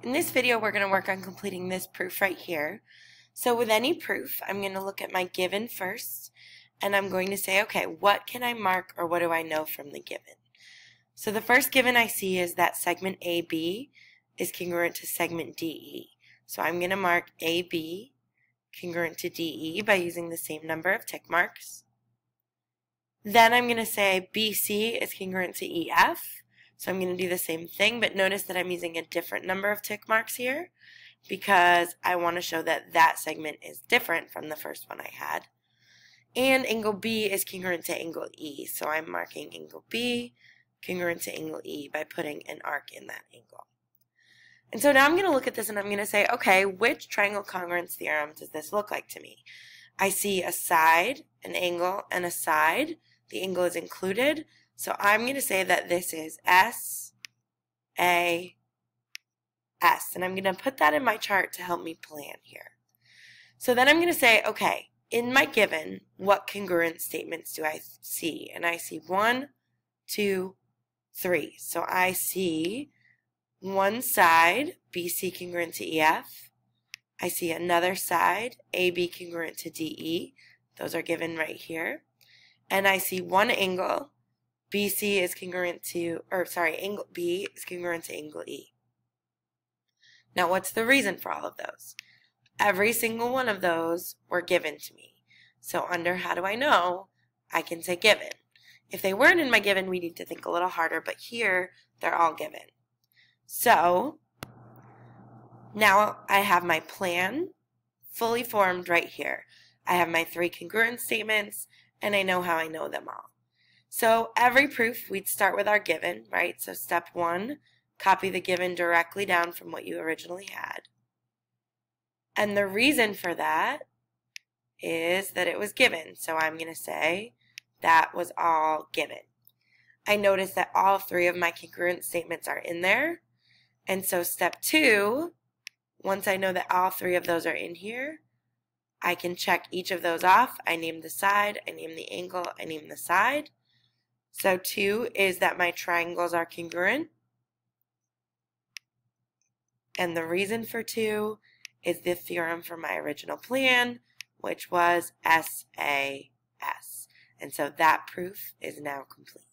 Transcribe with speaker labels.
Speaker 1: In this video, we're going to work on completing this proof right here. So with any proof, I'm going to look at my given first, and I'm going to say, okay, what can I mark or what do I know from the given? So the first given I see is that segment AB is congruent to segment DE. So I'm going to mark AB congruent to DE by using the same number of tick marks. Then I'm going to say BC is congruent to EF. So I'm going to do the same thing, but notice that I'm using a different number of tick marks here because I want to show that that segment is different from the first one I had. And angle B is congruent to angle E. So I'm marking angle B congruent to angle E by putting an arc in that angle. And so now I'm going to look at this and I'm going to say, okay, which triangle congruence theorem does this look like to me? I see a side, an angle, and a side. The angle is included. So I'm going to say that this is S, A, S. And I'm going to put that in my chart to help me plan here. So then I'm going to say, okay, in my given, what congruent statements do I see? And I see 1, 2, 3. So I see one side, BC congruent to EF. I see another side, AB congruent to DE. Those are given right here. And I see one angle, BC is congruent to, angle B is congruent to angle E. Now what's the reason for all of those? Every single one of those were given to me. So under how do I know, I can say given. If they weren't in my given, we need to think a little harder, but here they're all given. So now I have my plan fully formed right here. I have my 3 congruent statements, and I know how I know them all. So every proof, we'd start with our given, right? So step 1, copy the given directly down from what you originally had. And the reason for that is that it was given. So I'm going to say that was all given. I notice that all 3 of my congruent statements are in there. And so step 2, once I know that all 3 of those are in here, I can check each of those off. I name the side, I name the angle, I name the side. So 2 is that my triangles are congruent. And the reason for 2 is the theorem from my original plan, which was SAS. And so that proof is now complete.